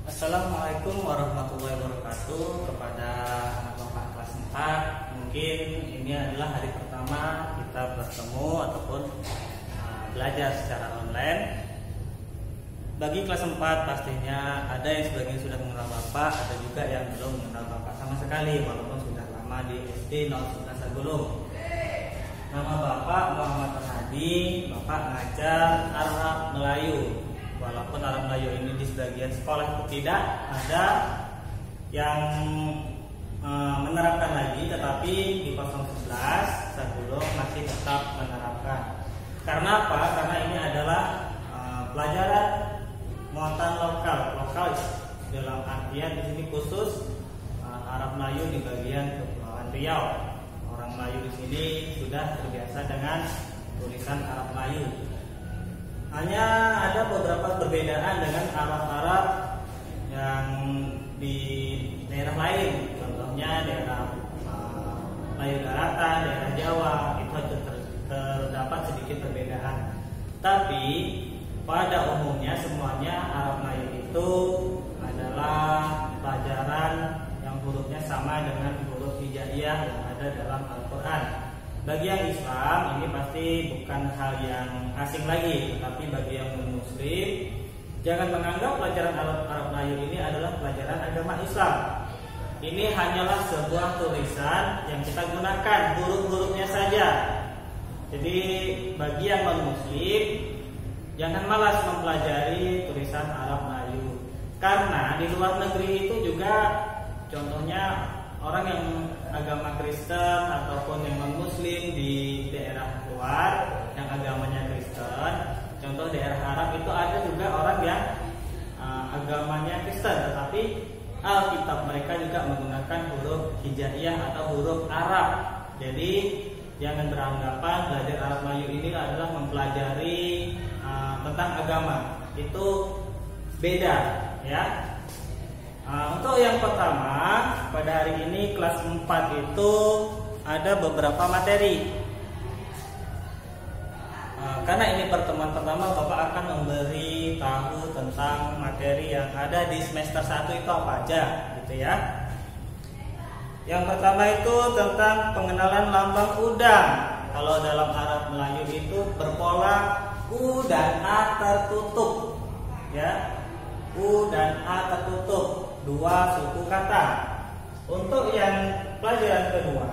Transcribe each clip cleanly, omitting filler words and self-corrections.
Assalamualaikum warahmatullahi wabarakatuh. Kepada anak bapak kelas 4, mungkin ini adalah hari pertama kita bertemu ataupun belajar secara online. Bagi kelas 4 pastinya ada yang sebagian sudah mengenal bapak, ada juga yang belum mengenal bapak sama sekali walaupun sudah lama di SD 011 Sagulung. Nama bapak Muhammad Hadi, bapak ngajar Arab Melayu. Walaupun Arab Melayu ini di sebagian sekolah itu tidak ada yang menerapkan lagi, tetapi di 011 Sagulung masih tetap menerapkan. Karena apa? Karena ini adalah pelajaran muatan lokal dalam artian di sini khusus Arab Melayu di bagian Kepulauan Riau. Orang Melayu di sini sudah terbiasa dengan tulisan Arab Melayu. Hanya ada beberapa perbedaan dengan Arab-Arab yang di daerah lain, contohnya daerah Melayu Daratan, daerah Jawa, itu terdapat sedikit perbedaan. Tapi pada umumnya semuanya Arab Melayu itu adalah pelajaran yang hurufnya sama dengan huruf hijaiyah yang ada dalam Al-Quran. Bagi yang Islam ini pasti bukan hal yang asing lagi, tetapi bagi yang non-Muslim jangan menganggap pelajaran Arab Melayu ini adalah pelajaran agama Islam. Ini hanyalah sebuah tulisan yang kita gunakan huruf-hurufnya saja. Jadi bagi yang non-Muslim jangan malas mempelajari tulisan Arab Melayu, karena di luar negeri itu juga contohnya orang yang agama Kristen ataupun yang non-Muslim di daerah luar yang agamanya Kristen, contoh daerah Arab itu ada juga orang yang agamanya Kristen, tetapi Alkitab mereka juga menggunakan huruf hijaiyah atau huruf Arab. Jadi jangan beranggapan belajar Arab Melayu ini adalah mempelajari tentang agama, itu beda ya. Untuk yang pertama, pada hari ini kelas 4 itu ada beberapa materi. Karena ini pertemuan pertama, Bapak akan memberi tahu tentang materi yang ada di semester 1 itu apa aja gitu ya. Yang pertama itu tentang pengenalan lambang udang. Kalau dalam Arab Melayu itu berpola U dan A tertutup ya. U dan A tertutup, dua suku kata. Untuk yang pelajaran kedua,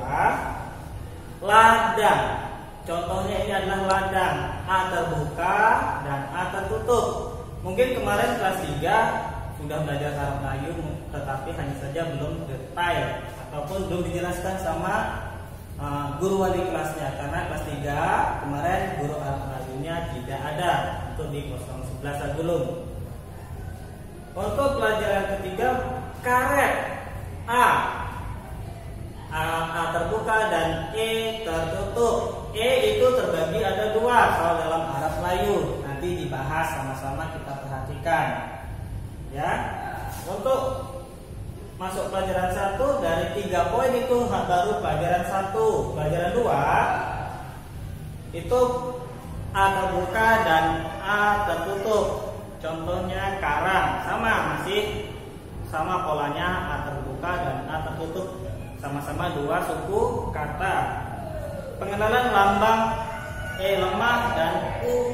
ladang. Contohnya ini adalah ladang, A terbuka dan A tertutup. Mungkin kemarin kelas 3 sudah belajar Arab Melayu, tetapi hanya saja belum detail ataupun belum dijelaskan sama guru wali kelasnya. Karena kelas 3 kemarin guru Arab Melayunya tidak ada untuk di 011 Sagulung. Untuk pelajaran ketiga, karet. A terbuka dan E tertutup. E itu terbagi ada dua kalau dalam Arab Melayu. Nanti dibahas sama-sama, kita perhatikan ya. Untuk masuk pelajaran 1 dari 3 poin itu baru pelajaran 1. Pelajaran 2 itu A terbuka dan A tertutup. Contohnya karang, masih sama polanya, A terbuka dan A tertutup, sama-sama dua suku kata. Pengenalan lambang lemah dan U,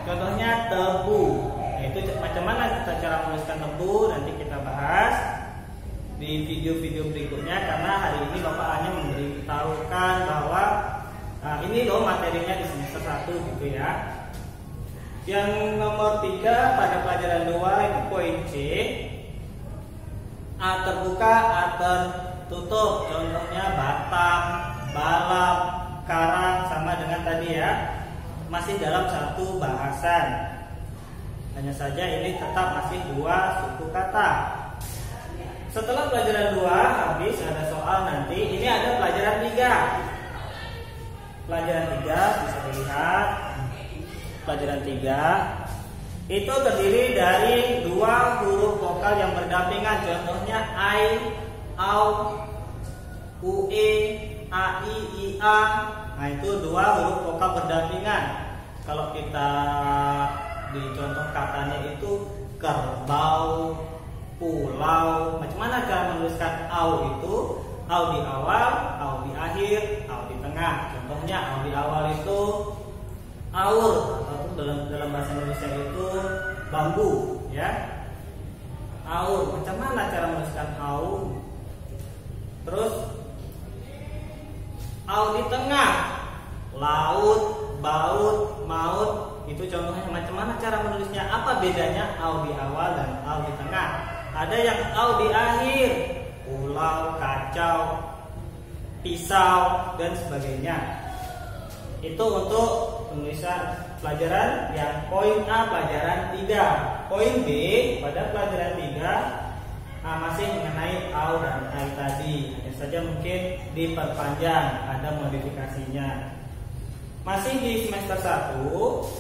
contohnya tebu. Itu macam mana kita cara menuliskan tebu, nanti kita bahas di video-video berikutnya. Karena hari ini Bapak hanya memberitahukan bahwa ini loh materinya di semester 1 gitu ya. Yang nomor 3 pada pelajaran 2 itu poin C, A terbuka, A tertutup. Contohnya batang, balap, karang, sama dengan tadi ya. Masih dalam satu bahasan. Hanya saja ini tetap masih dua suku kata. Setelah pelajaran 2 habis, ada soal nanti. Ini ada pelajaran 3. Pelajaran 3 bisa dilihat. Pelajaran 3 itu terdiri dari dua huruf vokal yang berdampingan. Contohnya ai, au, ue, ai, ia. Nah itu dua huruf vokal berdampingan. Kalau kita di contoh katanya itu kerbau, pulau. Macam mana cara menuliskan au itu? Au di awal, au di akhir, au di tengah. Contohnya au di awal itu aur, atau dalam bahasa Indonesia itu bambu, ya. Aur. Macam mana cara menuliskan au? Terus au di tengah, laut, baut, maut. Itu contohnya. Macam mana cara menulisnya? Apa bedanya au di awal dan au di tengah? Ada yang au di akhir, pulau, kacau, pisau, dan sebagainya. Itu untuk penulisan pelajaran yang poin A pelajaran 3. Poin B pada pelajaran 3 masih mengenai au dan ai tadi. Hanya saja mungkin diperpanjang, ada modifikasinya. Masih di semester 1,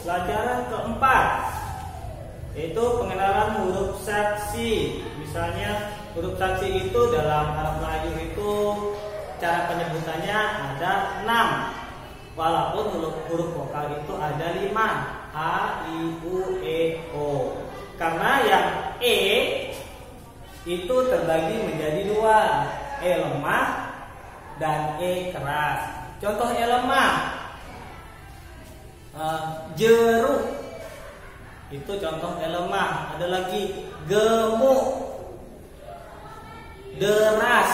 pelajaran keempat, yaitu pengenalan huruf saksi. Misalnya huruf saksi itu dalam Arab Melayu itu cara penyebutannya ada 6, walaupun huruf vokal itu ada 5, A, I, U, E, O. Karena yang E itu terbagi menjadi 2, E lemah dan E keras. Contoh E lemah, jeruk, itu contoh E lemah. Ada lagi gemuk, deras,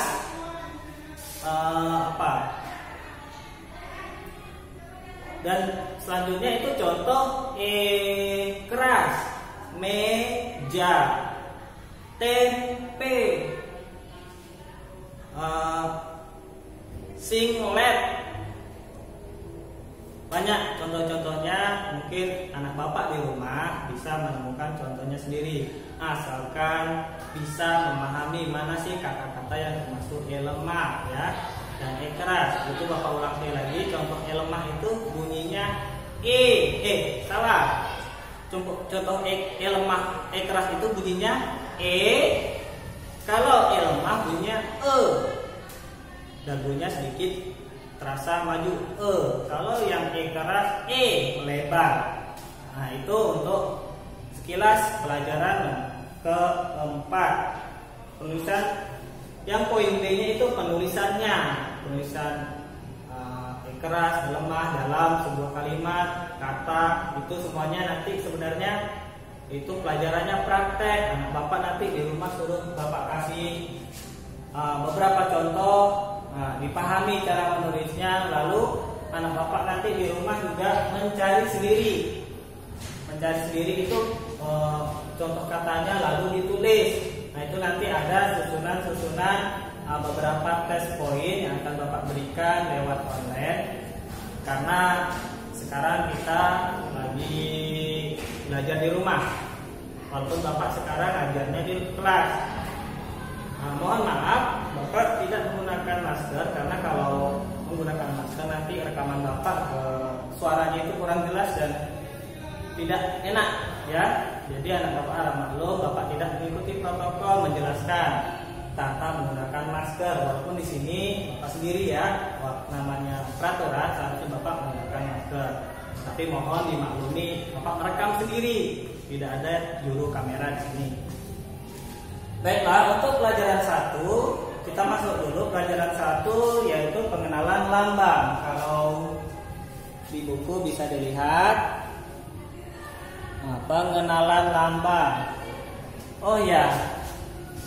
dan selanjutnya itu contoh E keras, meja, tempe, singlet. Banyak contoh-contohnya, mungkin anak bapak di rumah bisa menemukan contohnya sendiri, asalkan bisa memahami mana sih kata-kata yang termasuk E lemah, ya, dan E keras. Itu bapak ulang lagi. Contoh E lemah itu bunyinya salah. Contoh E lemah, E keras itu bunyinya E. Kalau E lemah bunyinya E, dan bunyinya sedikit terasa maju E. Kalau yang E keras E melebar. Nah, itu untuk sekilas pelajaran keempat. Penulisan yang poin B-nya itu penulisannya. Penulisan E keras, lemah dalam sebuah kalimat, kata, itu semuanya nanti sebenarnya itu pelajarannya praktek. Anak bapak nanti di rumah suruh bapak kasih beberapa contoh. Dipahami cara menulisnya, lalu anak bapak nanti di rumah juga mencari sendiri itu contoh katanya, lalu ditulis. Nah, itu nanti ada susunan beberapa tes poin yang akan bapak berikan lewat online, karena sekarang kita lagi belajar di rumah, walaupun bapak sekarang ajarnya di kelas. Mohon maaf, bapak tidak menggunakan masker, karena kalau menggunakan masker nanti rekaman bapak suaranya itu kurang jelas dan tidak enak, ya. Jadi anak bapak harap maklum, bapak tidak mengikuti protokol menjelaskan tanpa menggunakan masker. Walaupun di sini bapak sendiri, ya, namanya peraturan seharusnya bapak menggunakan masker. Tapi mohon dimaklumi, bapak merekam sendiri, tidak ada juru kamera di sini. Baiklah, untuk pelajaran 1 kita masuk dulu. Pelajaran 1 yaitu pengenalan lambang. Kalau di buku bisa dilihat pengenalan lambang. Oh ya,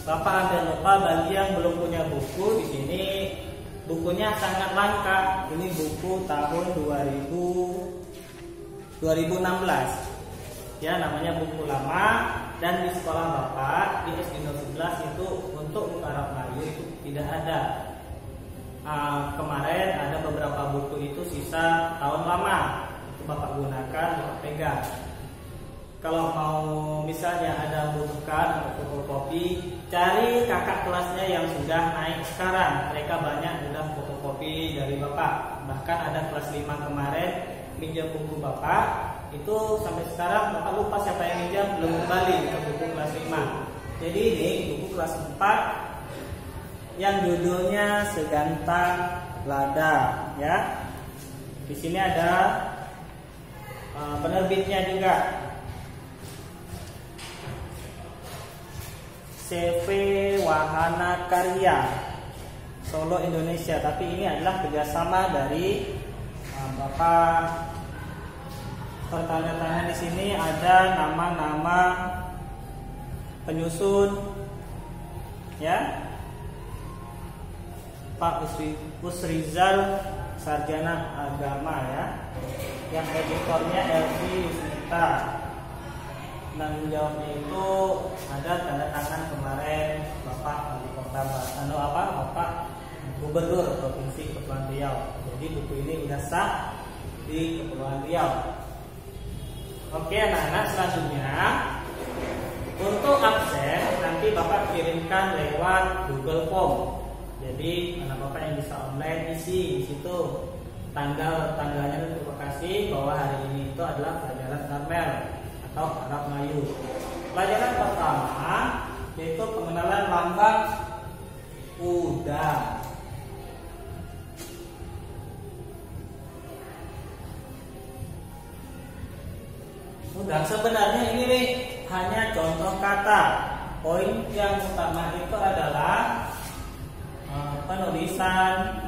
bapak hampir lupa, bagi yang belum punya buku di sini, bukunya sangat langka. Ini buku tahun 2016. Ya, namanya buku lama. Dan di sekolah bapak di SD 11 itu untuk buku Arab Melayu itu tidak ada. Kemarin ada beberapa buku itu sisa tahun lama, itu bapak gunakan, bapak pegang. Kalau mau misalnya ada butuhkan untuk fotokopi, cari kakak kelasnya yang sudah naik sekarang. Mereka banyak sudah fotokopi dari bapak. Bahkan ada kelas 5 kemarin minjam buku bapak. Itu sampai sekarang bapak lupa siapa yang minjam, belum kembali ke buku kelas 5. Jadi ini buku kelas 4 yang judulnya Segantang Lada, ya. Di sini ada penerbitnya juga. CV Wahana Karya Solo Indonesia. Tapi ini adalah kerjasama dari Bapak. Pertanda-tanda di sini ada nama-nama penyusun, ya. Pak Usrizal Sarjana Agama, ya. Yang editornya Elvi Yusnita. Tanggung jawabnya itu ada tanda tangan kemarin Bapak Wali Kota Bapak Gubernur Provinsi Kepulauan Riau. Jadi buku ini sudah sah di Kepulauan Riau. Oke anak-anak, selanjutnya untuk absen nanti Bapak kirimkan lewat Google Form. Jadi anak Bapak yang bisa online isi di situ tanggalnya dan lokasi bahwa hari ini itu adalah pelajaran Karmel atau Arab Melayu. Pelajaran pertama yaitu pengenalan lambang udang. Udang sebenarnya ini nih hanya contoh kata. Poin yang utama itu adalah penulisan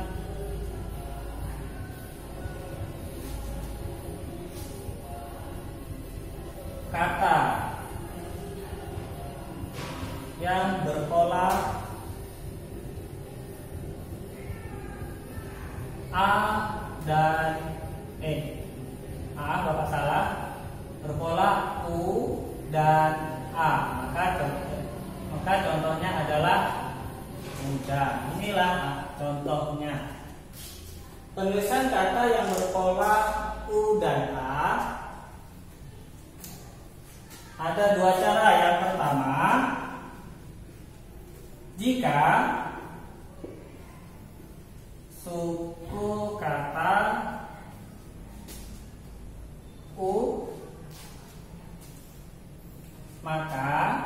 kata yang berpola A dan E. Bapak salah. Berpola U dan A. Maka contohnya adalah udang. Inilah contohnya. Penulisan kata yang berpola U dan A ada dua cara. Yang pertama, jika suku kata U, maka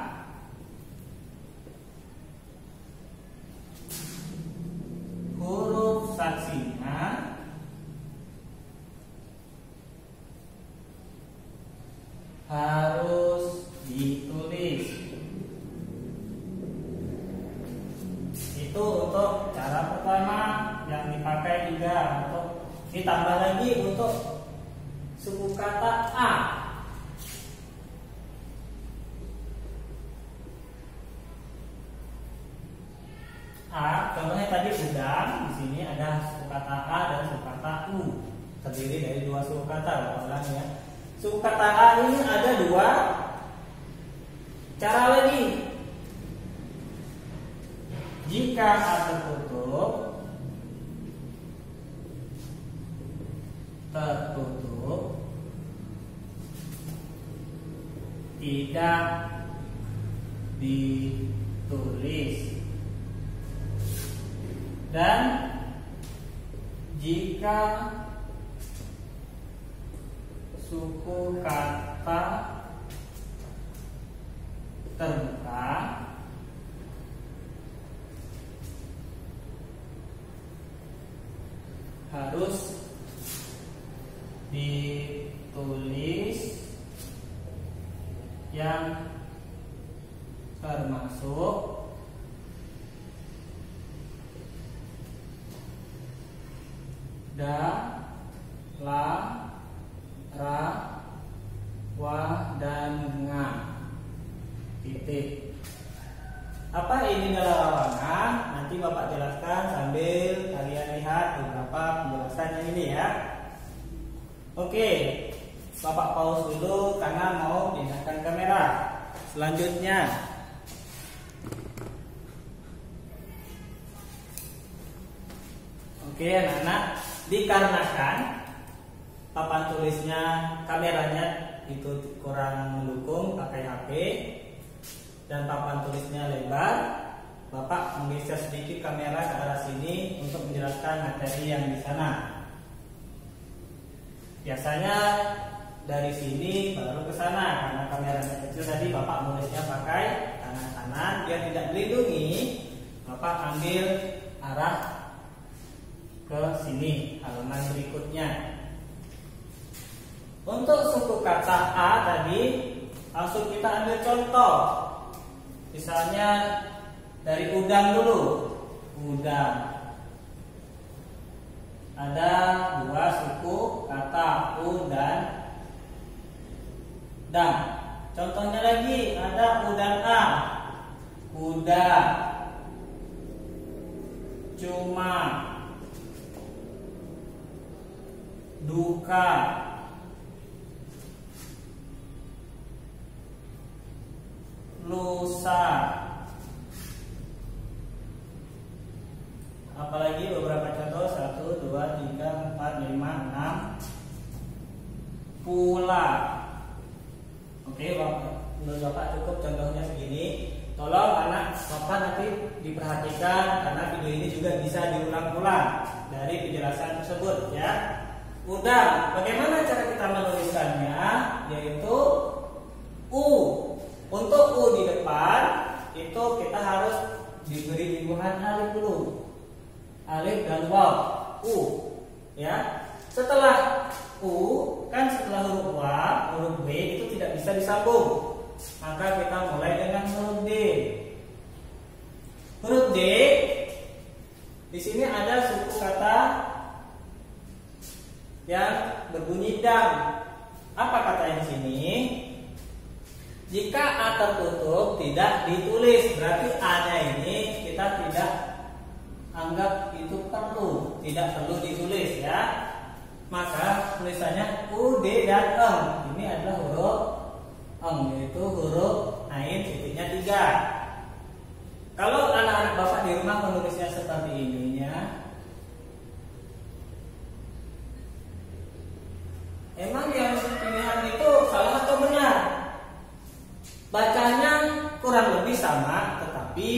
huruf saksinya harus ditulis. Itu untuk cara pertama yang dipakai juga. Untuk ditambah lagi untuk suku kata A. Contohnya tadi udang, di sini ada suku kata A dan suku kata U, terdiri dari dua suku kata. Ya. Suku kata A ini ada dua cara lagi. Jika A tertutup, tidak ditulis. Dan jika suku kata terbuka, harus ditulis yang termasuk da, la, ra, wa, dan nga. Titik. Apa ini adalah lawangan? Nanti Bapak jelaskan sambil kalian lihat beberapa penjelasannya ini ya. Oke, Bapak pause dulu karena mau pindahkan kamera. Selanjutnya, oke anak-anak, dikarenakan papan tulisnya kameranya itu kurang mendukung pakai HP dan papan tulisnya lebar, Bapak menggeser sedikit kamera ke arah sini untuk menjelaskan materi yang di sana. Biasanya dari sini baru ke sana karena kameranya kecil tadi. Bapak nulisnya pakai tangan kanan biar tidak dilindungi. Bapak ambil arah ke sini halaman berikutnya. Untuk suku kata A tadi langsung kita ambil contoh. Misalnya dari udang dulu. Udang. Ada dua suku kata u dan dang. Contohnya lagi ada udang a. Kuda. Cuma. Duka. Lusa. Apalagi beberapa contoh 1, 2, 3, 4, 5, 6. Pula. Oke, menurut Bapak cukup contohnya segini. Tolong anak Bapak nanti diperhatikan karena video ini juga bisa diulang-ulang dari penjelasan tersebut ya. Udang, bagaimana cara kita menuliskannya? Yaitu U. Untuk U di depan itu kita harus diberi imbuhan alif dulu. Alif dan waw. U. Ya. Setelah U, kan setelah huruf W, huruf B itu tidak bisa disambung. Maka kita mulai dengan huruf D. Huruf D di sini ada suku kata yang berbunyi dang. Apa katanya di sini? Jika A tertutup tidak ditulis, berarti A-nya ini kita tidak anggap itu perlu, tidak perlu ditulis ya. Maka tulisannya U, D, dan Eng. Ini adalah huruf Eng, yaitu huruf ain titiknya 3. Kalau anak-anak Bapak di rumah menulisnya seperti ininya, emang yang pilihan itu salah atau benar? Bacanya kurang lebih sama, tetapi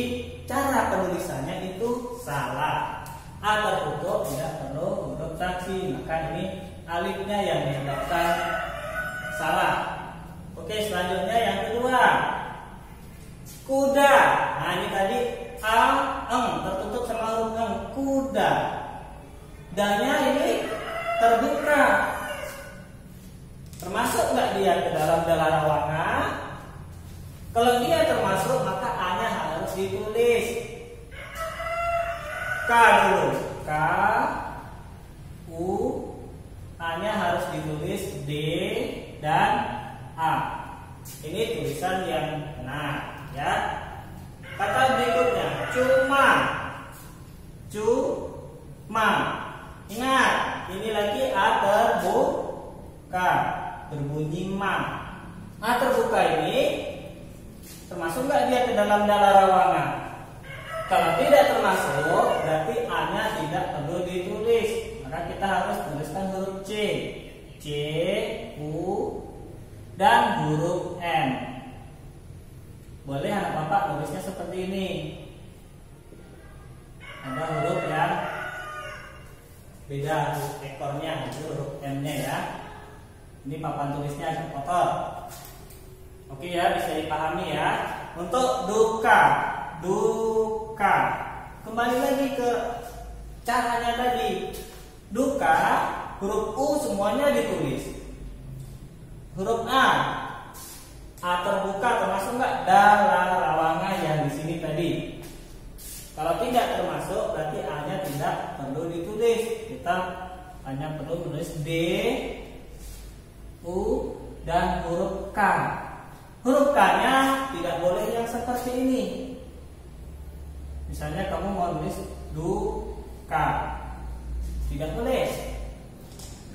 cara penulisannya itu salah. A tertutup tidak perlu huruf saksi, maka ini alifnya yang menyebabkan salah. Oke, selanjutnya yang kedua, kuda. Nah ini tadi A, Eng tertutup sama huruf Eng, kuda. Danya ini terbuka. Termasuk nggak dia ke dalam dalarwana? Kalau dia termasuk, maka A-nya harus ditulis. K dulu. K, U, A-nya harus ditulis D dan A. Ini tulisan yang benar, ya. Kata berikutnya, cuma. Cuma. Ingat, ini lagi A terbuka, berbunyi ma. A terbuka ini termasuk nggak dia ke dalam dalarwana? Kalau tidak termasuk, berarti A-nya tidak perlu ditulis. Maka kita harus tuliskan huruf C. C, U, dan huruf M. Boleh anak Bapak tulisnya seperti ini. Ada huruf yang beda huruf ekornya, itu huruf M-nya ya. Ini papan tulisnya agak kotor. Oke ya, bisa dipahami ya. Untuk duka. Duka. Kembali lagi ke caranya tadi. Duka, huruf U semuanya ditulis. Huruf A terbuka termasuk nggak? Dalarwana yang di sini tadi. Kalau tidak termasuk, berarti A-nya tidak perlu ditulis. Kita hanya perlu tulis D, U, dan huruf K. Huruf K-nya tidak boleh yang seperti ini. Misalnya kamu mau tulis duka, tidak boleh,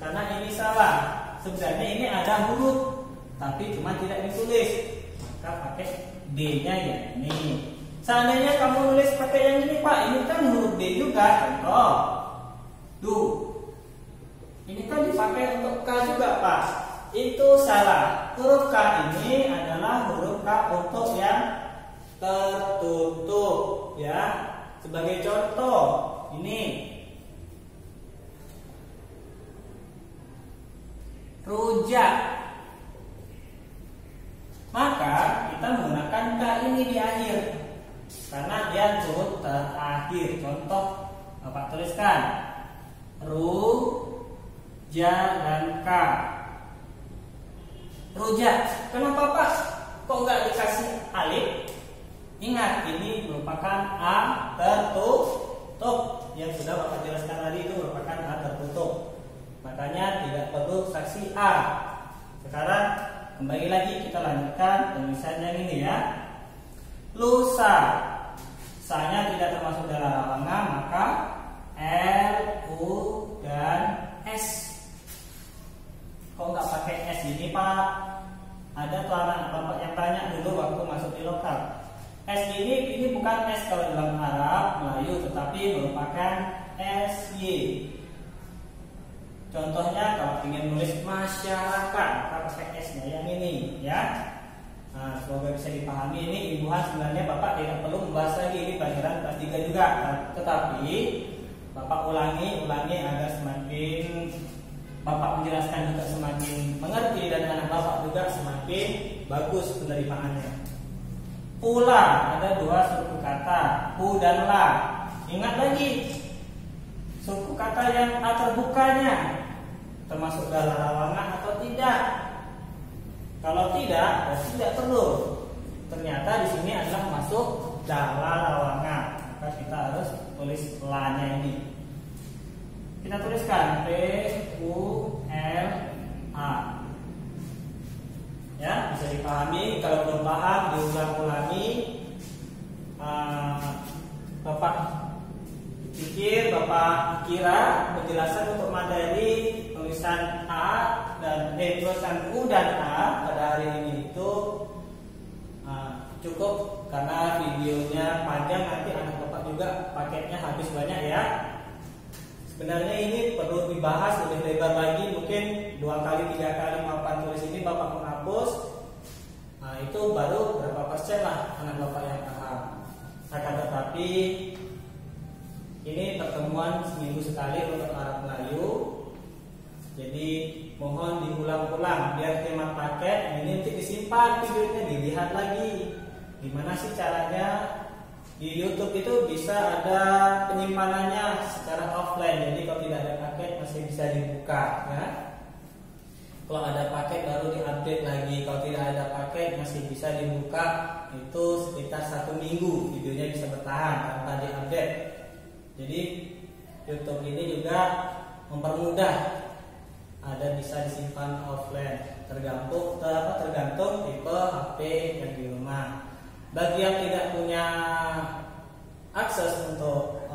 karena ini salah. Sebenarnya ini ada huruf, tapi cuma tidak ditulis. Maka pakai D-nya ya ini. Seandainya kamu nulis pakai yang ini, Pak, ini kan huruf D juga, contoh du. Ini kan dipakai untuk K juga, Pak. Itu salah. Huruf K ini adalah huruf K untuk yang tertutup ya. Sebagai contoh ini rujak, maka kita menggunakan K ini di akhir karena dia huruf terakhir. Contoh Bapak tuliskan ru, ja, dan K. Rujak. Kenapa Pak kok nggak dikasih alif? A tertutup. Yang sudah Bapak jelaskan tadi itu merupakan A tertutup. Makanya tidak perlu saksi A. Sekarang kembali lagi kita lanjutkan tulisan yang ini ya. Lusa. Sa-nya tidak termasuk dalam lawangan, maka L, U, dan S. Kok nggak pakai S ini Pak? Ada tuh anak Bapak yang tanya dulu waktu masuk di lokal. S ini bukan S kalau dalam Arab, Melayu, tetapi merupakan SY. Contohnya kalau ingin nulis masyarakat, maka pakai S-nya yang ini ya. Nah, semoga bisa dipahami. Ini imbuhan sebenarnya Bapak tidak perlu membahas lagi, ini pelajaran kelas 3 juga. Tetapi Bapak ulangi agar semakin Bapak menjelaskan juga semakin mengerti dan anak Bapak juga semakin bagus penerimaannya. Pula ada dua suku kata, pu dan la. Ingat lagi, suku kata yang A terbukanya termasuk dalam lawangan atau tidak. Kalau tidak, tidak perlu. Ternyata di sini adalah masuk dalam lawangan, maka kita harus tulis la-nya ini. Kita tuliskan P U L A. Ya, bisa dipahami. Kalau belum paham diulang-ulangi. Bapak pikir, Bapak kira penjelasan untuk materi tulisan A dan tulisan U dan A pada hari ini itu cukup, karena videonya panjang, nanti anak Bapak juga paketnya habis banyak ya. Sebenarnya ini perlu dibahas lebih lebar lagi, mungkin 2 kali 3 kali papan tulis ini Bapak menghapus. Nah, itu baru berapa persen lah anak Bapak yang paham. Akan tetapi ini pertemuan seminggu sekali untuk Arab Melayu. Jadi mohon diulang-ulang biar hemat paket. Ini nanti disimpan videonya, dilihat lagi. Gimana sih caranya? Di YouTube itu bisa ada penyimpanannya secara offline. Jadi kalau tidak ada paket masih bisa dibuka ya. Kalau ada paket baru diupdate lagi. Kalau tidak ada paket masih bisa dibuka. Itu sekitar 1 minggu videonya bisa bertahan tanpa diupdate. Jadi YouTube ini juga mempermudah, ada bisa disimpan offline, tergantung tipe HP yang di rumah. Bagi yang tidak punya akses untuk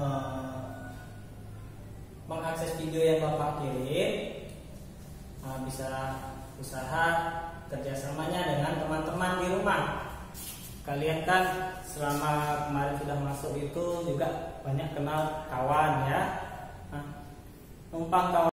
mengakses video yang Bapak kirim, bisa usaha kerjasamanya dengan teman-teman di rumah. Kalian kan selama kemarin sudah masuk itu juga banyak kenal kawan ya, numpang kawan.